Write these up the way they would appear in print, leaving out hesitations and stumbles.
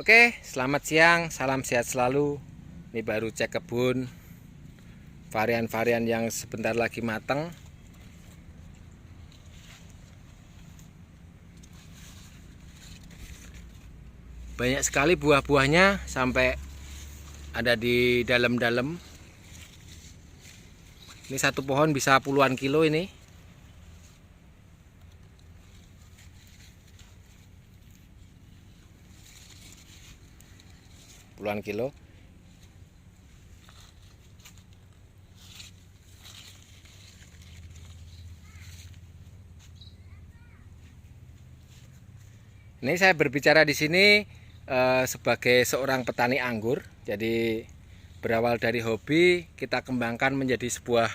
Oke, selamat siang, salam sehat selalu. Ini baru cek kebun, varian-varian yang sebentar lagi matang. Banyak sekali buah-buahnya sampai ada di dalam-dalam. Ini satu pohon bisa puluhan kilo ini. Puluhan kilo. Ini saya berbicara di sini sebagai seorang petani anggur. Jadi berawal dari hobi, kita kembangkan menjadi sebuah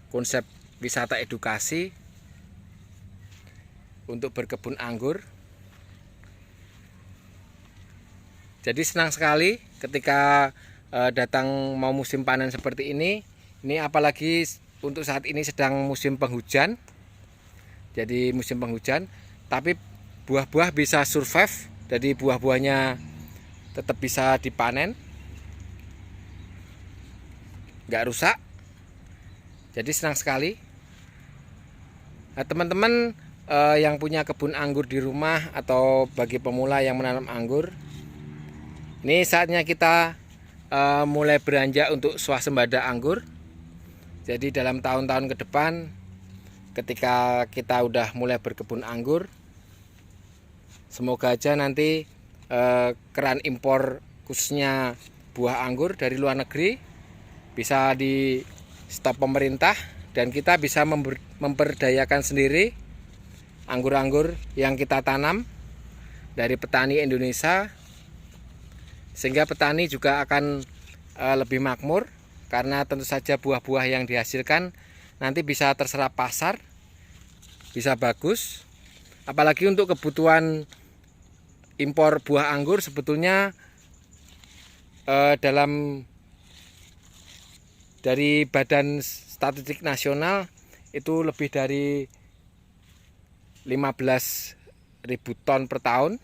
konsep wisata edukasi untuk berkebun anggur. Jadi senang sekali ketika datang mau musim panen seperti ini. Ini apalagi untuk saat ini sedang musim penghujan. Jadi musim penghujan, tapi buah-buah bisa survive. Jadi buah-buahnya tetap bisa dipanen, nggak rusak. Jadi senang sekali. Nah, teman-teman yang punya kebun anggur di rumah atau bagi pemula yang menanam anggur, ini saatnya kita mulai beranjak untuk swasembada anggur. Jadi dalam tahun-tahun ke depan, ketika kita udah mulai berkebun anggur, semoga aja nanti keran impor khususnya buah anggur dari luar negeri bisa di stop pemerintah dan kita bisa memperdayakan sendiri anggur-anggur yang kita tanam dari petani Indonesia, sehingga petani juga akan lebih makmur karena tentu saja buah-buah yang dihasilkan nanti bisa terserap pasar, bisa bagus. Apalagi untuk kebutuhan impor buah anggur sebetulnya dari Badan Statistik Nasional itu lebih dari 15.000 ton per tahun.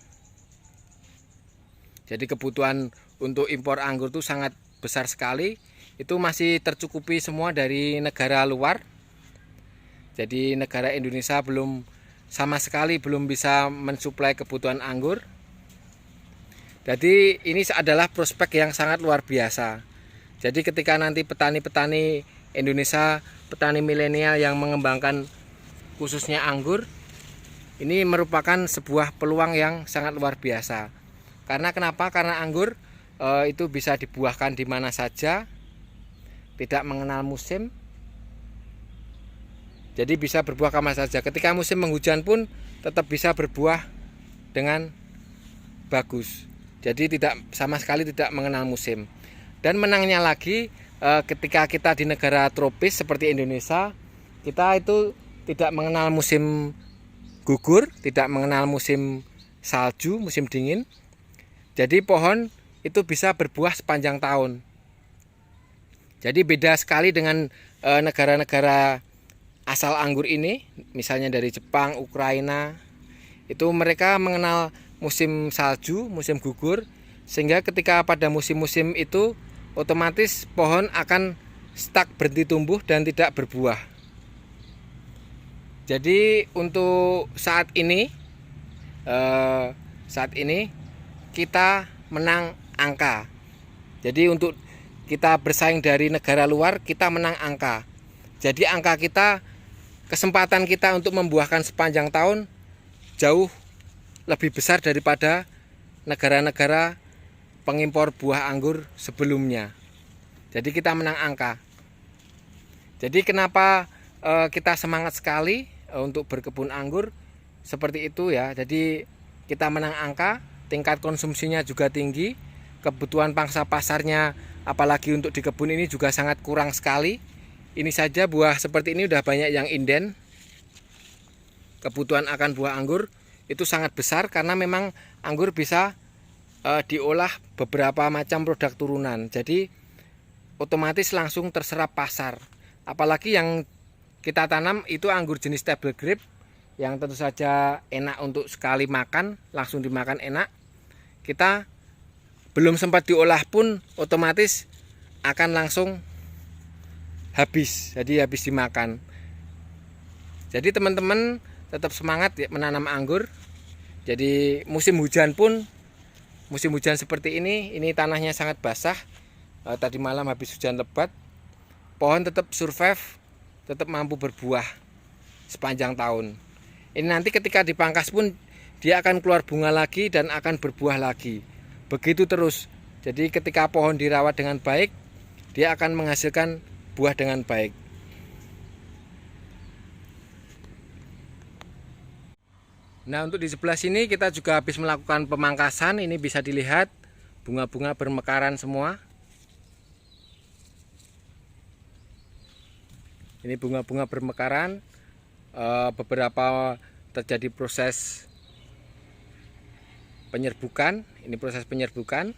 Jadi kebutuhan untuk impor anggur itu sangat besar sekali. Itu masih tercukupi semua dari negara luar. Jadi negara Indonesia sama sekali belum bisa mensuplai kebutuhan anggur. Jadi ini adalah prospek yang sangat luar biasa. Jadi ketika nanti petani-petani Indonesia, petani milenial yang mengembangkan khususnya anggur, ini merupakan sebuah peluang yang sangat luar biasa. Karena kenapa? Karena anggur itu bisa dibuahkan di mana saja, tidak mengenal musim. Jadi bisa berbuah kapan saja. Ketika musim penghujan pun tetap bisa berbuah dengan bagus. Jadi sama sekali tidak mengenal musim. Dan menangnya lagi, ketika kita di negara tropis seperti Indonesia, kita itu tidak mengenal musim gugur, tidak mengenal musim salju, musim dingin. Jadi pohon itu bisa berbuah sepanjang tahun. Jadi beda sekali dengan negara-negara asal anggur ini, misalnya dari Jepang, Ukraina. Itu mereka mengenal musim salju, musim gugur, sehingga ketika pada musim-musim itu otomatis pohon akan stuck, berhenti tumbuh dan tidak berbuah. Jadi untuk saat ini kita menang angka. Jadi untuk kita bersaing dari negara luar, kita menang angka. Jadi angka kita, kesempatan kita untuk membuahkan sepanjang tahun jauh lebih besar daripada negara-negara pengimpor buah anggur sebelumnya. Jadi kita menang angka. Jadi kenapa kita semangat sekali untuk berkebun anggur seperti itu ya. Jadi kita menang angka, tingkat konsumsinya juga tinggi, kebutuhan pangsa pasarnya apalagi untuk di kebun ini juga sangat kurang sekali. Ini saja buah seperti ini udah banyak yang inden. Kebutuhan akan buah anggur itu sangat besar karena memang anggur bisa diolah beberapa macam produk turunan. Jadi otomatis langsung terserap pasar. Apalagi yang kita tanam itu anggur jenis table grape yang tentu saja enak untuk sekali makan, langsung dimakan enak. Kita belum sempat diolah pun otomatis akan langsung habis, jadi habis dimakan. Jadi teman-teman tetap semangat ya menanam anggur. Jadi musim hujan pun, musim hujan seperti ini tanahnya sangat basah. Tadi malam habis hujan lebat, pohon tetap survive, tetap mampu berbuah sepanjang tahun. Ini nanti ketika dipangkas pun dia akan keluar bunga lagi dan akan berbuah lagi. Begitu terus. Jadi ketika pohon dirawat dengan baik, dia akan menghasilkan buah dengan baik. Nah, untuk di sebelah sini kita juga habis melakukan pemangkasan. Ini bisa dilihat bunga-bunga bermekaran semua. Ini bunga-bunga bermekaran. Beberapa terjadi proses penyerbukan. Ini proses penyerbukan.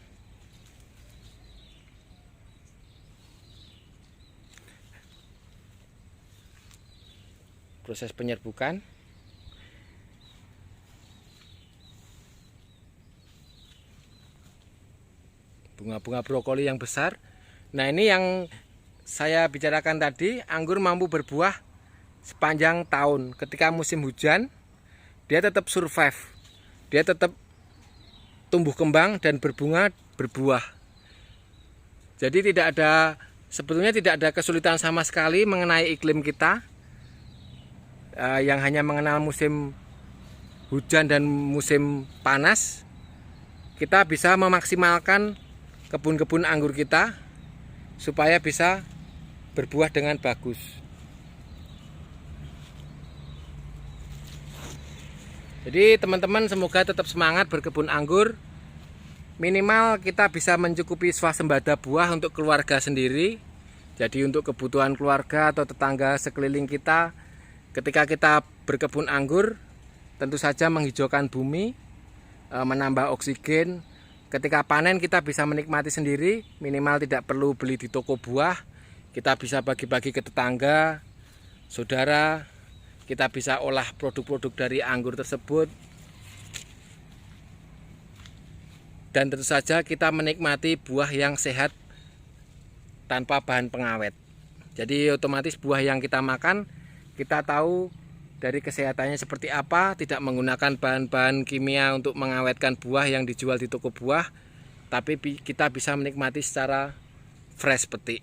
Proses penyerbukan. Bunga-bunga brokoli yang besar. Nah, ini yang saya bicarakan tadi, anggur mampu berbuah sepanjang tahun. Ketika musim hujan, dia tetap survive. Dia tetap tumbuh kembang dan berbunga, berbuah. Jadi sebetulnya tidak ada kesulitan sama sekali mengenai iklim kita yang hanya mengenal musim hujan dan musim panas. Kita bisa memaksimalkan kebun-kebun anggur kita supaya bisa berbuah dengan bagus. Jadi teman-teman semoga tetap semangat berkebun anggur. Minimal kita bisa mencukupi swasembada buah untuk keluarga sendiri. Jadi untuk kebutuhan keluarga atau tetangga sekeliling kita, ketika kita berkebun anggur, tentu saja menghijaukan bumi, menambah oksigen. Ketika panen kita bisa menikmati sendiri, minimal tidak perlu beli di toko buah. Kita bisa bagi-bagi ke tetangga, saudara. Kita bisa olah produk-produk dari anggur tersebut. Dan tentu saja kita menikmati buah yang sehat tanpa bahan pengawet. Jadi otomatis buah yang kita makan, kita tahu dari kesehatannya seperti apa, tidak menggunakan bahan-bahan kimia untuk mengawetkan buah yang dijual di toko buah, tapi kita bisa menikmati secara fresh petik.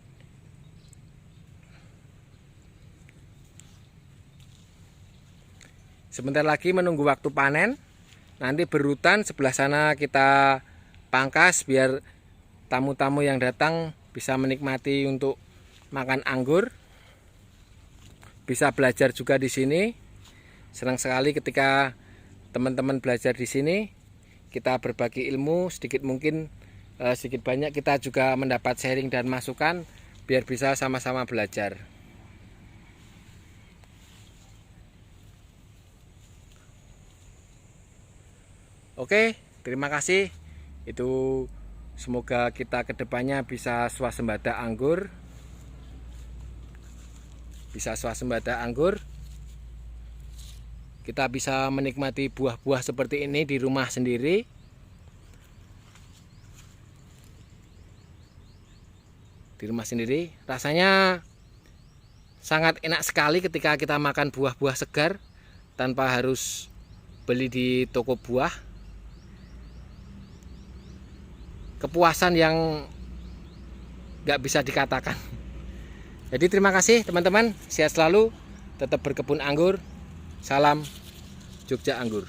Sebentar lagi menunggu waktu panen. Nanti berurutan sebelah sana kita pangkas biar tamu-tamu yang datang bisa menikmati untuk makan anggur. Bisa belajar juga di sini. Senang sekali ketika teman-teman belajar di sini. Kita berbagi ilmu sedikit mungkin, sedikit banyak kita juga mendapat sharing dan masukan biar bisa sama-sama belajar. Oke, terima kasih. Itu semoga kita kedepannya bisa swasembada anggur. Kita bisa menikmati buah-buah seperti ini di rumah sendiri. Rasanya sangat enak sekali ketika kita makan buah-buah segar tanpa harus beli di toko buah. Kepuasan yang nggak bisa dikatakan. Jadi terima kasih teman-teman, sehat selalu, tetap berkebun anggur. Salam Jogja Anggur.